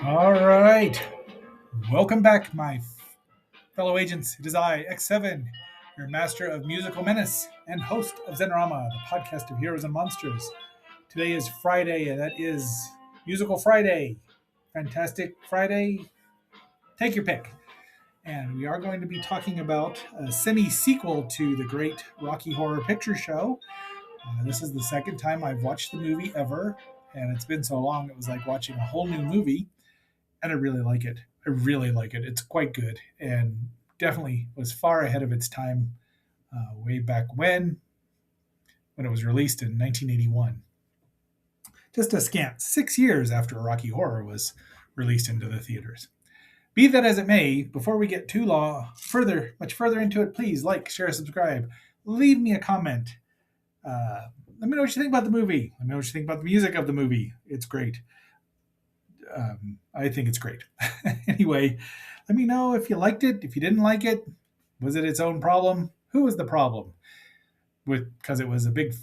All right. Welcome back, my fellow agents. It is I, X7, your master of musical menace and host of Zenorama, the podcast of heroes and monsters. Today is Friday, and that is Musical Friday. Fantastic Friday. Take your pick. And we are going to be talking about a semi-sequel to the great Rocky Horror Picture Show. This is the second time I've watched the movie ever, and it's been so long it was like watching a whole new movie. And I really like it. I really like it. It's quite good and definitely was far ahead of its time way back when it was released in 1981. Just a scant 6 years after Rocky Horror was released into the theaters. Be that as it may, before we get much further into it, please like, share, subscribe, leave me a comment. Let me know what you think about the movie. Let me know what you think about the music of the movie. It's great. I think it's great. Anyway, let me know if you liked it. If you didn't like it, was it its own problem? Who was the problem? Because it was a big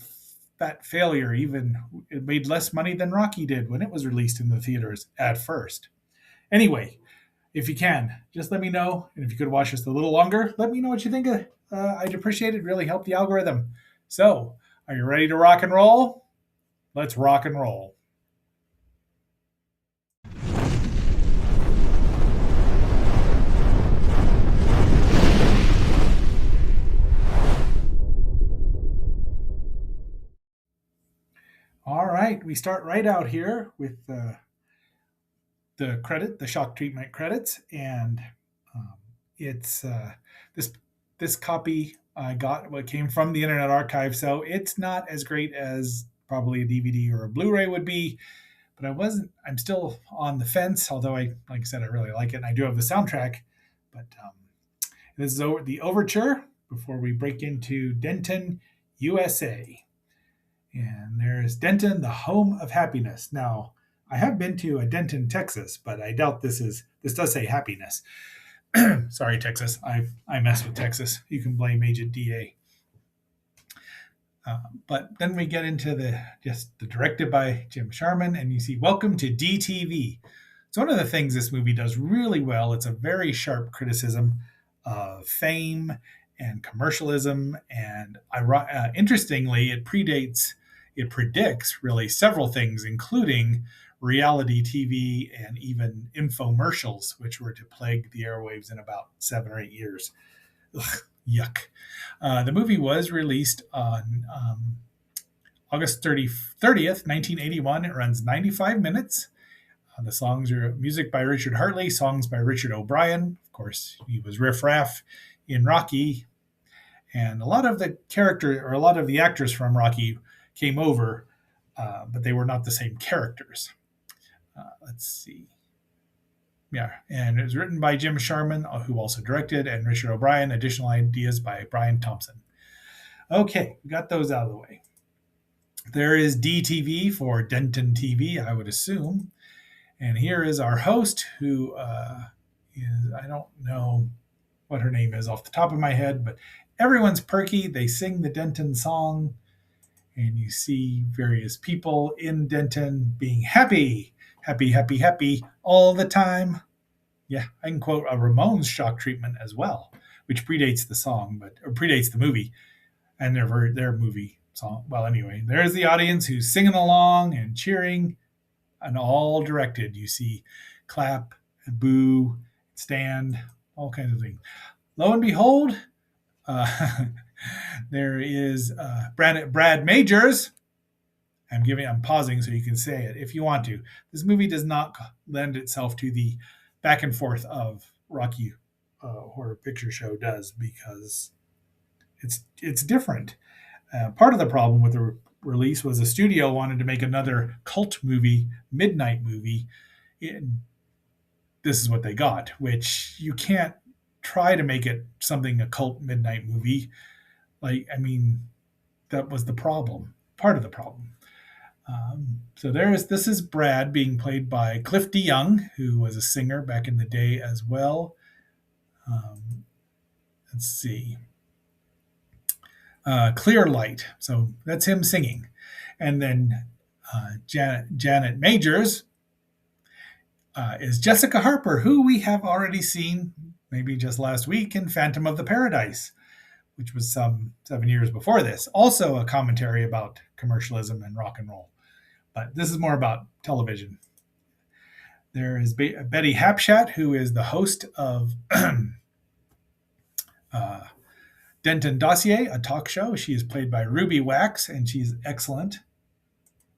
fat failure. Even it made less money than Rocky did when it was released in the theaters at first. Anyway, if you can, just let me know. And if you could watch just a little longer, let me know what you think. I'd appreciate it. Really help the algorithm. So, are you ready to rock and roll? Let's rock and roll. All right, we start right out here with the shock treatment credits, and um, it's this this copy I got what came from the Internet Archive, so it's not as great as probably a DVD or a Blu-ray would be. But I'm still on the fence. Although like I said, I really like it, and I do have the soundtrack. But this is the overture before we break into Denton, USA. And there's Denton, the home of happiness. Now, I have been to a Denton, Texas, but I doubt this does say happiness. Sorry, Texas. I mess with Texas. You can blame Agent DA. But then we get into the directed by Jim Sharman, and you see Welcome to DTV. It's one of the things this movie does really well. It's a very sharp criticism of fame and commercialism, and interestingly, it predicts really several things, including reality TV and even infomercials, which were to plague the airwaves in about 7 or 8 years. Ugh, yuck. The movie was released on August 30th, 1981. It runs 95 minutes. The songs are music by Richard Hartley, songs by Richard O'Brien. Of course, he was Riff Raff in Rocky. And a lot of the actors from Rocky came over, but they were not the same characters. Let's see. Yeah, and it was written by Jim Sharman, who also directed, and Richard O'Brien. Additional ideas by Brian Thompson. Okay, we got those out of the way. There is DTV for Denton TV, I would assume. And here is our host, who I don't know what her name is off the top of my head, but everyone's perky. They sing the Denton song, and you see various people in Denton being happy, happy, happy, happy all the time. Yeah, I can quote a Ramones shock treatment as well, which predates the song, or predates the movie and their movie song. Well, anyway, there's the audience who's singing along and cheering, and all directed. You see clap, and boo, stand, all kinds of things. Lo and behold, uh, there is Brad Majors. I'm pausing so you can say it if you want to. This movie does not lend itself to the back and forth of Rocky Horror Picture Show does, because it's different. Part of the problem with the release was the studio wanted to make another cult movie, midnight movie. This is what they got, which you can't try to make it something a cult midnight movie. That was the problem, part of the problem. This is Brad being played by Cliff DeYoung, who was a singer back in the day as well. Let's see. Clear Light. So that's him singing. And then Janet Majors is Jessica Harper, who we have already seen maybe just last week in Phantom of the Paradise, which was some 7 years before this. Also, a commentary about commercialism and rock and roll. But this is more about television. There is Betty Hapschatt, who is the host of Denton Dossier, a talk show. She is played by Ruby Wax, and she's excellent,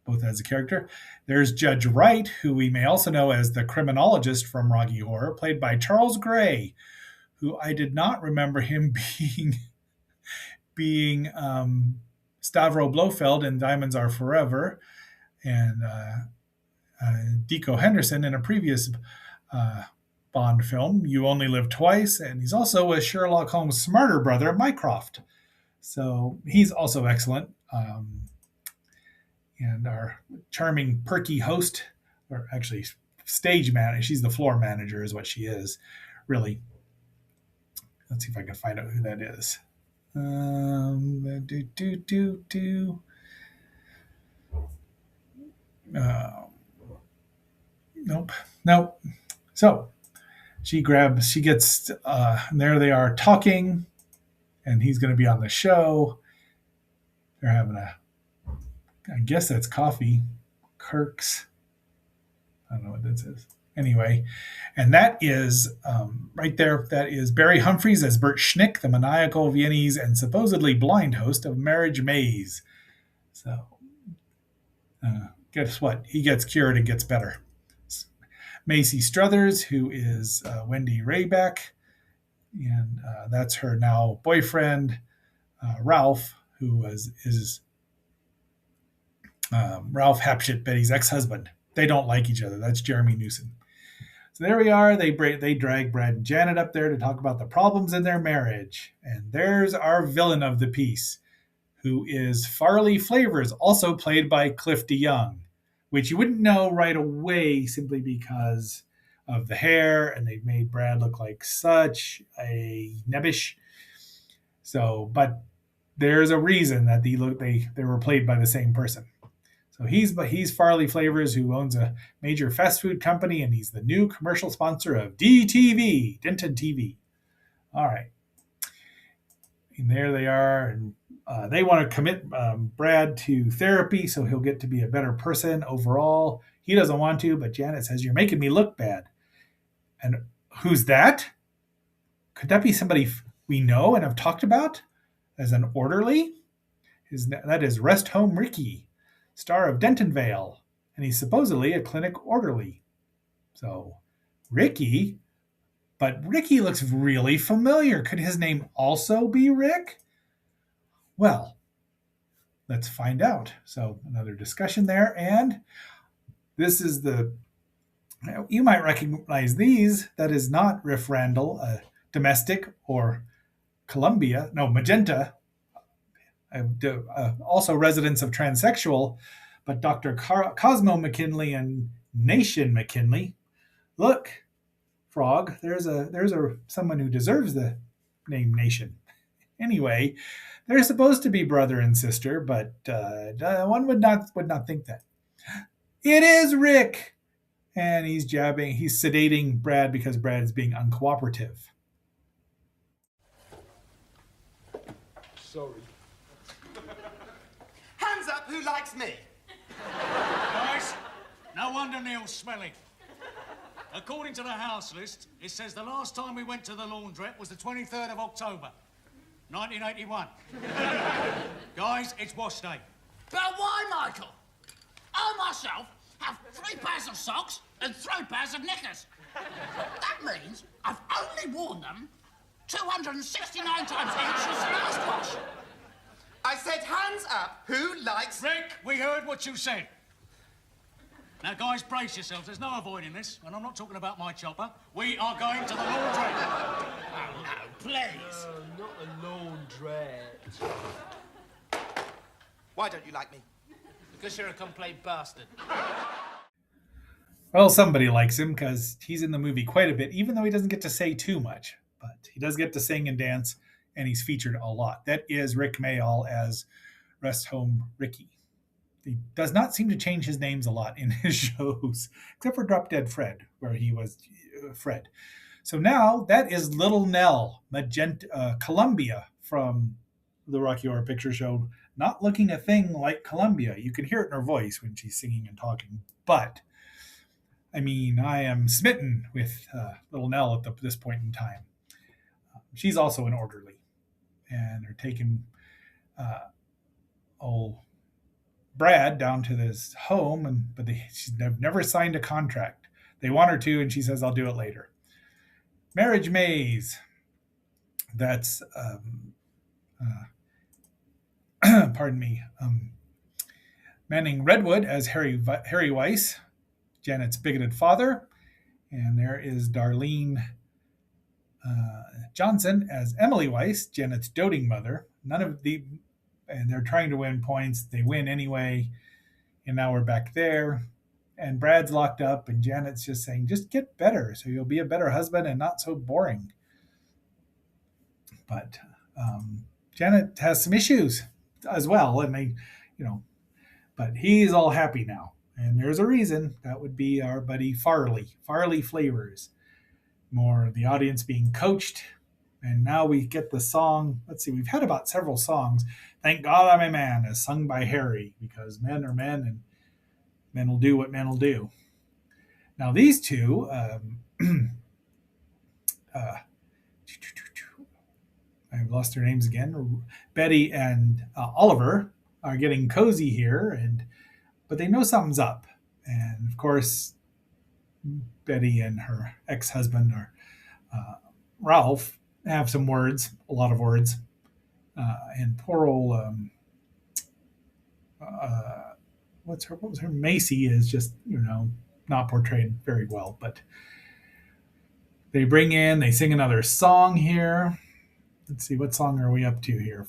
both as a character. There's Judge Wright, who we may also know as the criminologist from Rocky Horror, played by Charles Gray, who I did not remember him being Stavro Blofeld in Diamonds Are Forever, and Deco Henderson in a previous Bond film, You Only Live Twice, and he's also a Sherlock Holmes' smarter brother, Mycroft. So he's also excellent. And our charming, perky host, or actually stage manager, she's the floor manager, is what she is, really. Let's see if I can find out who that is. Nope. So she gets, and there they are talking, and he's going to be on the show. They're having I guess that's coffee. Kirk's. I don't know what that says. Anyway, and that is right there. That is Barry Humphries as Bert Schnick, the maniacal Viennese and supposedly blind host of Marriage Maze. So, guess what? He gets cured and gets better. Macy Struthers, who is Wendy Rayback, and that's her now boyfriend, Ralph, who is Ralph Hapschatt, Betty's ex-husband. They don't like each other. That's Jeremy Newsom. So there we are. They drag Brad and Janet up there to talk about the problems in their marriage. And there's our villain of the piece, who is Farley Flavors, also played by Cliff DeYoung, which you wouldn't know right away simply because of the hair, and they've made Brad look like such a nebbish. So, but there's a reason that they were played by the same person. So he's Farley Flavors, who owns a major fast food company, and he's the new commercial sponsor of DTV, Denton TV. All right. And there they are. And they want to commit Brad to therapy so he'll get to be a better person overall. He doesn't want to, but Janet says, "You're making me look bad." And who's that? Could that be somebody we know and have talked about as an orderly? That is Rest Home Ricky, star of Dentonvale, and he's supposedly a clinic orderly. So, Ricky, but Ricky looks really familiar. Could his name also be Rick? Well, let's find out. So, another discussion there, and this is you might recognize these. That is not Riff Randall, a domestic, or Magenta, also residents of Transsexual, but Dr. Cosmo McKinley and Nation McKinley. Look, Frog, there's someone who deserves the name Nation. Anyway, they're supposed to be brother and sister, but one would not think that. It is Rick, and he's sedating Brad because Brad is being uncooperative. Sorry. Hands up, who likes me? Guys, no wonder Neil's smelling. According to the house list, it says the last time we went to the laundrette was the 23rd of October, 1981. Guys, it's wash day. But why, Michael? I myself have 3 pairs of socks and 3 pairs of knickers. That means I've only worn them 269 times each since the last wash. I said hands up, who likes... Rick, we heard what you said. Now, guys, brace yourselves. There's no avoiding this, and I'm not talking about my chopper. We are going to the laundrette. Oh, no, please. Not a laundrette. Why don't you like me? Because you're a complete bastard. Well, somebody likes him because he's in the movie quite a bit, even though he doesn't get to say too much. But he does get to sing and dance, and he's featured a lot. That is Rick Mayall as Rest Home Ricky. he does not seem to change his names a lot in his shows, except for Drop Dead Fred, where he was Fred. So now that is Little Nell, Columbia from the Rocky Horror Picture Show, not looking a thing like Columbia. You can hear it in her voice when she's singing and talking. But, I mean, I am smitten with Little Nell at this point in time. She's also an orderly. And they're taking old Brad down to this home, but she's never signed a contract. They want her to, and she says, I'll do it later. Marriage Maze. That's, pardon me, Manning Redwood as Harry Weiss, Janet's bigoted father. And there is Darlene Johnson as Emily Weiss, Janet's doting mother. And they're trying to win points. They win anyway. And now we're back there. And Brad's locked up, and Janet's just saying, just get better so you'll be a better husband and not so boring. But Janet has some issues as well. And but he's all happy now. And there's a reason. That would be our buddy Farley Flavors. More of the audience being coached. And now we get the song. Let's see, we've had about several songs. Thank God I'm a Man, as sung by Harry, because men are men and men will do what men will do. Now these two, I've lost their names again. Betty and Oliver are getting cozy here, but they know something's up. And of course, Betty and her ex-husband, or Ralph, have some words, a lot of words. And poor old, what was her? Macy is just, not portrayed very well. But they sing another song here. Let's see, what song are we up to here?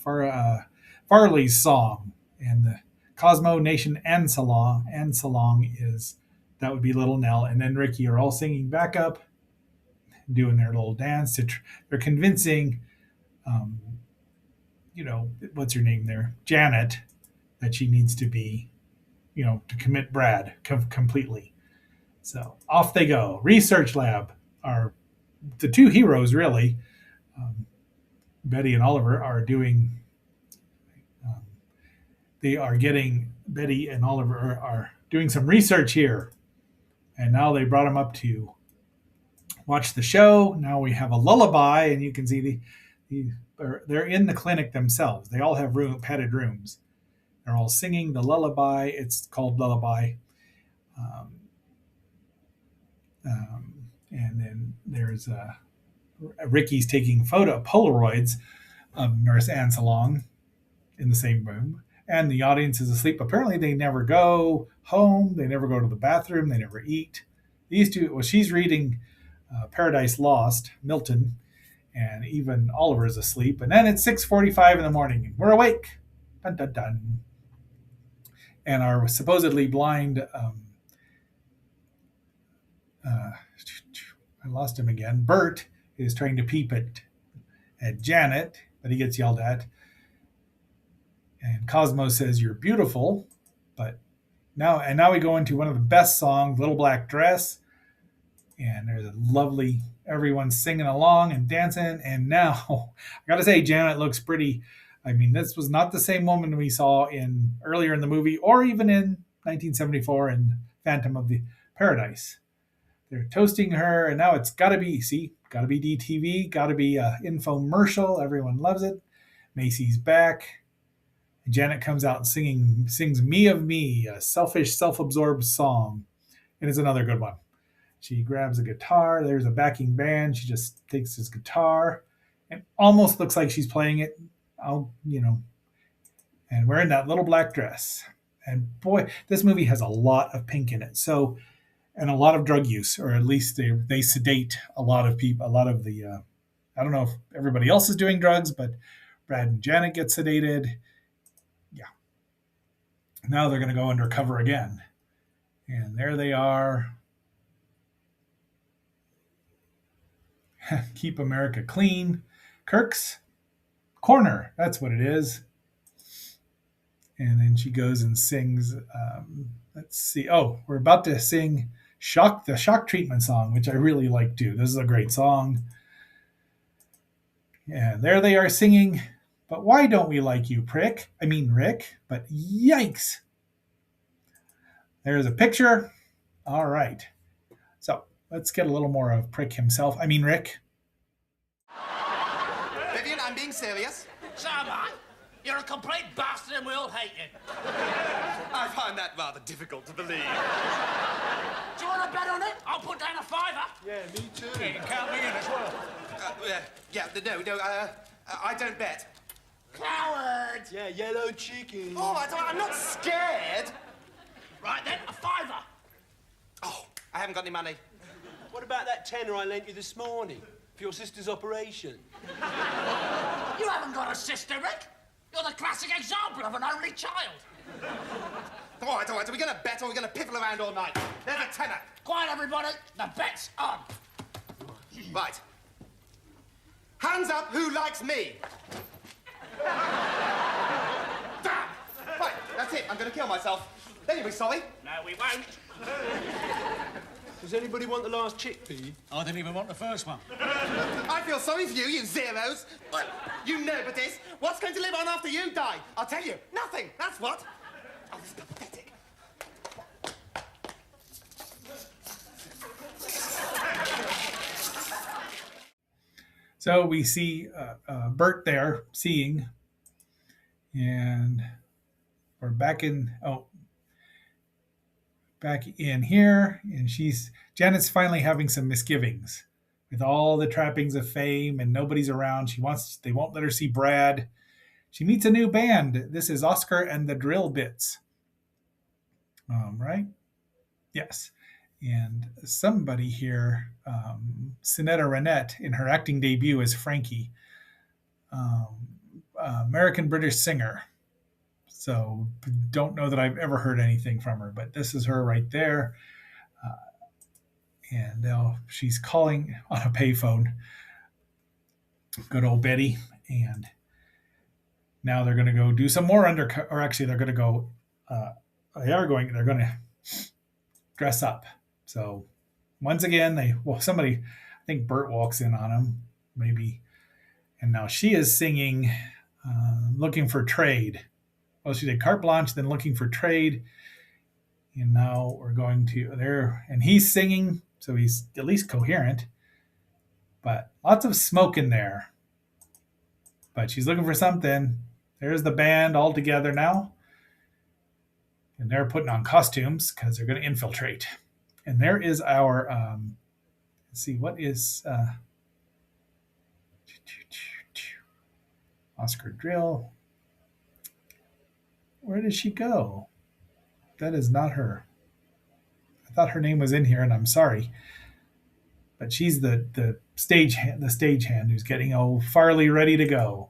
Farley's song, and the Cosmo Nation Ansalong that would be Little Nell, and then Ricky are all singing back up, doing their little dance. They're convincing, what's her name there, Janet, that she needs to be, to commit Brad completely. So off they go. Research lab are the two heroes, really. Betty and Oliver are doing. Betty and Oliver are doing some research here, and now they brought them up to watch the show. Now we have a lullaby, and you can see they're in the clinic themselves. They all have padded rooms. They're all singing the lullaby. It's called Lullaby. And then there's Ricky's taking Polaroids of Nurse Ansalong in the same room. And the audience is asleep. Apparently they never go home. They never go to the bathroom. They never eat. These two, she's reading Paradise Lost, Milton, and even Oliver is asleep. And then it's 6:45 in the morning. And we're awake. Dun, dun, dun. And our supposedly blind, I lost him again. Bert is trying to peep at Janet, but he gets yelled at. And Cosmo says, "You're beautiful." But now we go into one of the best songs, Little Black Dress. And there's a lovely, everyone's singing along and dancing. And now, I got to say, Janet looks pretty. I mean, this was not the same woman we saw earlier in the movie, or even in 1974 in Phantom of the Paradise. They're toasting her, and now it's got to be DTV, got to be an infomercial. Everyone loves it. Macy's back. Janet comes out and sings "Me of Me," a selfish, self-absorbed song. And it's another good one. She grabs a guitar. There's a backing band. She just takes his guitar and almost looks like she's playing it. And wearing that little black dress. And boy, this movie has a lot of pink in it. So, and a lot of drug use, or at least they sedate a lot of people. A lot of the, I don't know if everybody else is doing drugs, but Brad and Janet get sedated. Yeah. Now they're going to go undercover again. And there they are. Keep America Clean. Kirk's Corner. That's what it is. And then she goes and sings. Let's see. Oh, we're about to sing the shock treatment song, which I really like too. This is a great song. And there they are singing. But why don't we like you, prick? I mean, Rick. But yikes. There's a picture. All right. So let's get a little more of Prick himself. I mean, Rick. Vivian, I'm being serious. So am I. You're a complete bastard and we all hate you. I find that rather difficult to believe. Do you want to bet on it? I'll put down a fiver. Yeah, me too. Yeah, you can count me in as well. No, I don't bet. Coward! Yeah, yellow chicken. All right, I'm not scared. Right then, a fiver. Oh, I haven't got any money. What about that tenner I lent you this morning for your sister's operation? You haven't got a sister, Rick. You're the classic example of an only child. All right, are we going to bet or are we going to piffle around all night? There's a tenner. Quiet, everybody. The bet's on. Right. Hands up who likes me. Damn. Right, that's it. I'm going to kill myself. Then you'll be sorry. No, we won't. Does anybody want the last chickpea? I didn't even want the first one. I feel sorry for you, you zeros. You nobodies. What's going to live on after you die? I'll tell you. Nothing. That's what. Oh, this is pathetic. So we see Bert there seeing, and we're back in here, and Janet's finally having some misgivings with all the trappings of fame and nobody's around. They won't let her see Brad. She meets a new band. This is Oscar and the Drill Bits. Right? Yes. And somebody here, Sinetta Renette, in her acting debut as Frankie, American-British singer. So don't know that I've ever heard anything from her, but this is her right there. And now she's calling on a payphone. Good old Betty. And now they're going to go do some more they're going to go, they're going to dress up. So once again, somebody, I think Bert walks in on him, maybe. And now she is singing, Looking for Trade. Well, she did Carte Blanche, then Looking for Trade. And now we're going to there, and he's singing, so he's at least coherent. But lots of smoke in there. But she's looking for something. There's the band all together now. And they're putting on costumes because they're going to infiltrate. And there is our, let's see, what is Oscar Drill? Where did she go? That is not her. I thought her name was in here, and I'm sorry. But she's the stagehand who's getting Farley ready to go.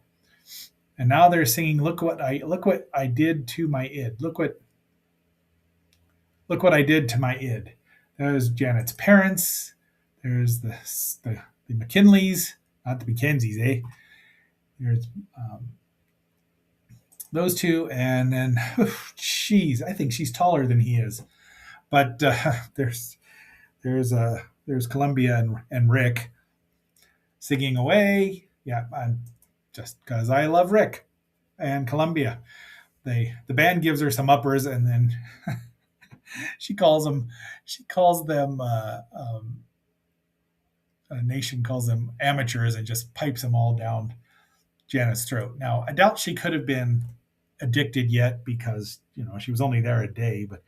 And now they're singing, look what I did to my id. Look what I did to my id. There's Janet's parents. There's the McKinleys, not the Mackenzies, eh? There's those two, and then, I think she's taller than he is. But there's Columbia and Rick singing away. Yeah, I'm just because I love Rick and Columbia. The band gives her some uppers, and then she calls them. Nation calls them amateurs, and just pipes them all down Janet's throat. Now, I doubt she could have been addicted yet because she was only there a day, but.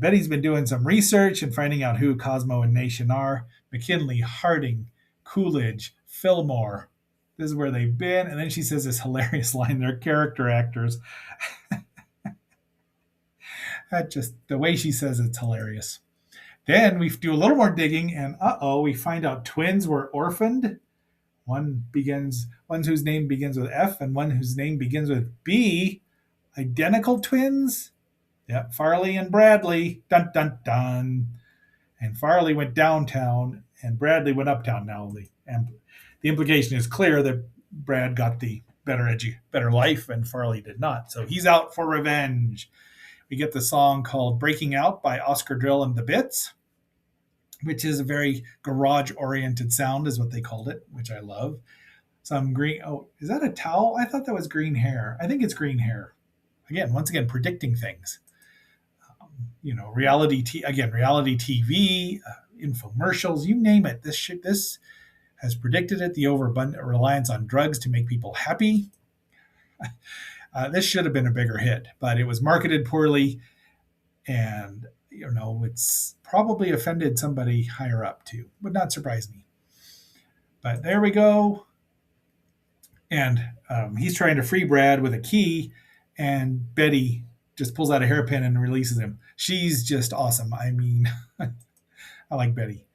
Betty's been doing some research and finding out who Cosmo and Nation are. McKinley, Harding, Coolidge, Fillmore. This is where they've been. And then she says this hilarious line, they're character actors. The way she says it's hilarious. Then we do a little more digging, and we find out twins were orphaned. One whose name begins with F and one whose name begins with B. Identical twins. Yep, Farley and Bradley. Dun, dun, dun. And Farley went downtown, and Bradley went uptown. Now the implication is clear that Brad got the better life, and Farley did not. So he's out for revenge. We get the song called "Breaking Out" by Oscar Drill and the Bits, which is a very garage-oriented sound, is what they called it, which I love. Some green. Oh, is that a towel? I thought that was green hair. I think it's green hair. Once again, predicting things. Reality TV, infomercials, you name it. This has predicted it. The overabundant reliance on drugs to make people happy. This should have been a bigger hit, but it was marketed poorly, and it's probably offended somebody higher up too. Would not surprise me. But there we go. And he's trying to free Brad with a key, and Betty just pulls out a hairpin and releases him. She's just awesome. I mean, I like Betty.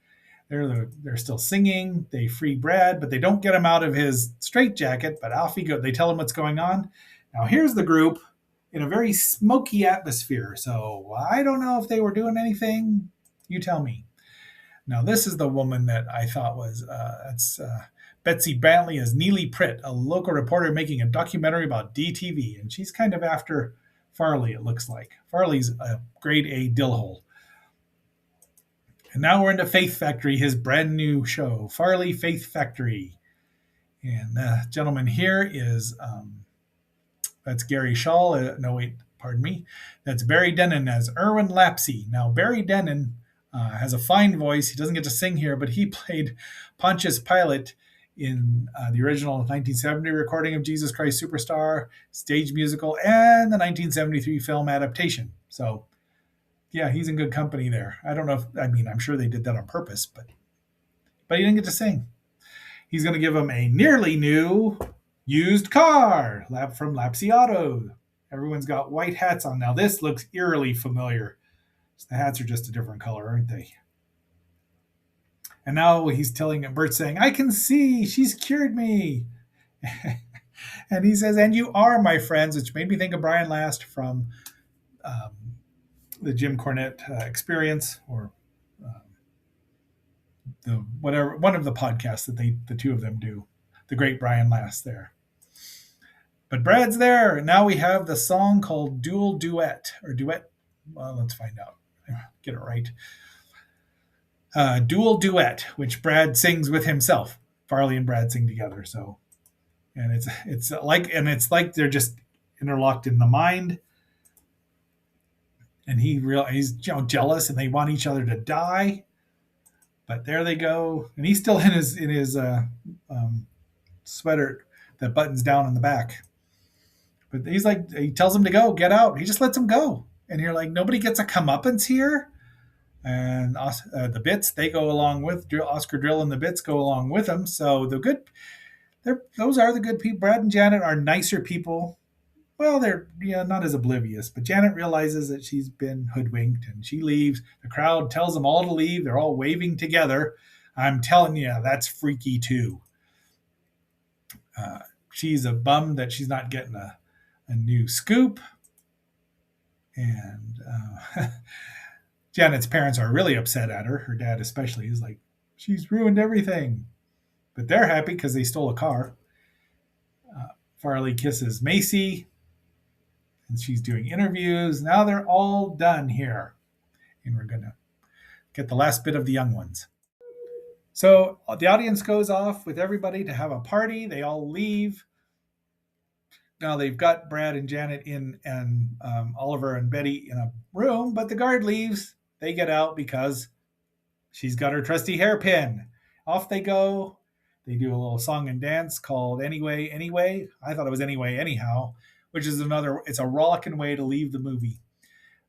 They're still singing. They free Brad, but they don't get him out of his straitjacket. But off he goes. They tell him what's going on. Now here's the group in a very smoky atmosphere. So I don't know if they were doing anything. You tell me. Now this is the woman that I thought was Betsy Brantley as Neely Pritt, a local reporter making a documentary about DTV, and she's kind of after Farley. It looks like Farley's a grade A dillhole. And now we're into Faith Factory, his brand new show, Farley Faith Factory. And the gentleman here is, that's Gary Shaw. Pardon me. That's Barry Dennen as Erwin Lapsey. Now, Barry Dennen has a fine voice. He doesn't get to sing here, but he played Pontius Pilate in the original 1970 recording of Jesus Christ Superstar, stage musical, and the 1973 film adaptation. So, yeah, he's in good company there. I don't know I'm sure they did that on purpose, but he didn't get to sing. He's going to give him a nearly new used car from Lapsey Auto. Everyone's got white hats on. Now, this looks eerily familiar. The hats are just a different color, aren't they? And now he's telling Bert, saying, I can see, she's cured me. And he says, and you are my friends, which made me think of Brian Last from the Jim Cornette Experience, or one of the podcasts that the two of them do. The great Brian Last there. But Brad's there, and now we have the song called Dual Duet, or Duet. Well, let's find out. Get it right. Dual Duet, which Brad sings with himself. Farley and Brad sing together. So, and it's like they're just interlocked in the mind. And he's jealous, and they want each other to die. But there they go, and he's still in his sweater that buttons down in the back. But he tells him to go, get out. He just lets him go, and you're like, nobody gets a comeuppance here. And the Bits, they go along with Oscar Drill, and the Bits go along with him. So those are the good people. Brad and Janet are nicer people. Well, they're not as oblivious, but Janet realizes that she's been hoodwinked, and she leaves. The crowd tells them all to leave. They're all waving together. I'm telling you, that's freaky too. She's a bum that she's not getting a new scoop. And Janet's parents are really upset at her. Her dad especially is like, she's ruined everything. But they're happy because they stole a car. Farley kisses Macy, and she's doing interviews. Now they're all done here. And we're going to get the last bit of the young ones. So the audience goes off with everybody to have a party. They all leave. Now they've got Brad and Janet in, and Oliver and Betty in a room, but the guard leaves. They get out because she's got her trusty hairpin. Off they go. They do a little song and dance called Anyway, Anyway. I thought it was Anyway, Anyhow, which is it's a rollicking way to leave the movie.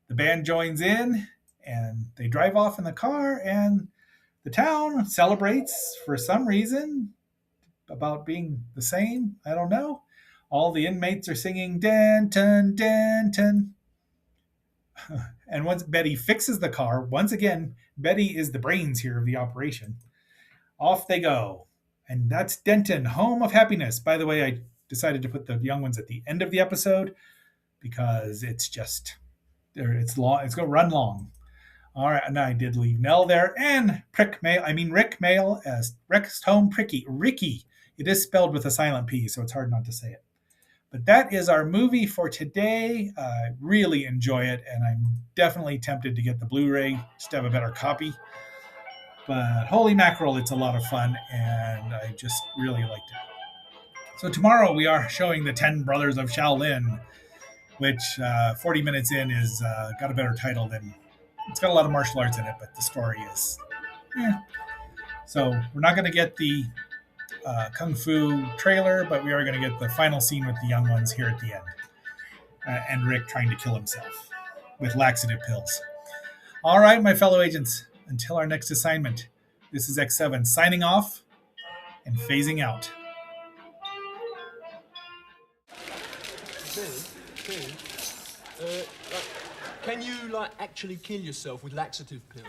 The band joins in, and they drive off in the car, and the town celebrates for some reason about being the same. I don't know. All the inmates are singing Denton, Denton. And once Betty fixes the car, once again, Betty is the brains here of the operation. Off they go. And that's Denton, home of happiness. By the way, I decided to put the young ones at the end of the episode because it's long. It's going to run long. All right, and I did leave Nell there, and Rick Mail as Rex Home Ricky. It is spelled with a silent P, so it's hard not to say it. But that is our movie for today. I really enjoy it, and I'm definitely tempted to get the Blu-ray just to have a better copy. But holy mackerel, it's a lot of fun, and I just really liked it. So tomorrow we are showing the 10 Brothers of Shaolin, which 40 minutes in is got a better title than... It's got a lot of martial arts in it, but the story is... So we're not going to get the Kung Fu trailer, but we are going to get the final scene with the young ones here at the end. And Rick trying to kill himself with laxative pills. All right, my fellow agents, until our next assignment, this is X7 signing off and phasing out. Can you, actually kill yourself with laxative pills?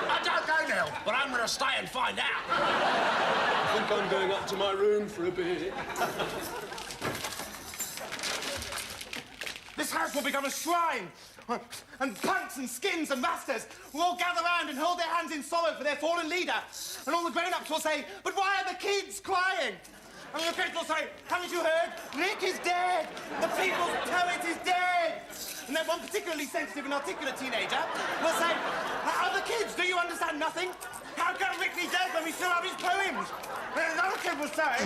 I don't know, Neil, but I'm going to stay and find out. I think I'm going up to my room for a bit. This house will become a shrine. And punks and skins and masters will all gather round and hold their hands in sorrow for their fallen leader. And all the grown-ups will say, but why are the kids crying? And the kids will say, haven't you heard? Rick is dead. The people's poet is dead. And then one particularly sensitive and articulate teenager will say, other kids, do you understand nothing? How can Rick be dead when we still have his poems? And another kid will say...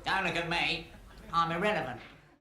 Don't look at me. I'm irrelevant.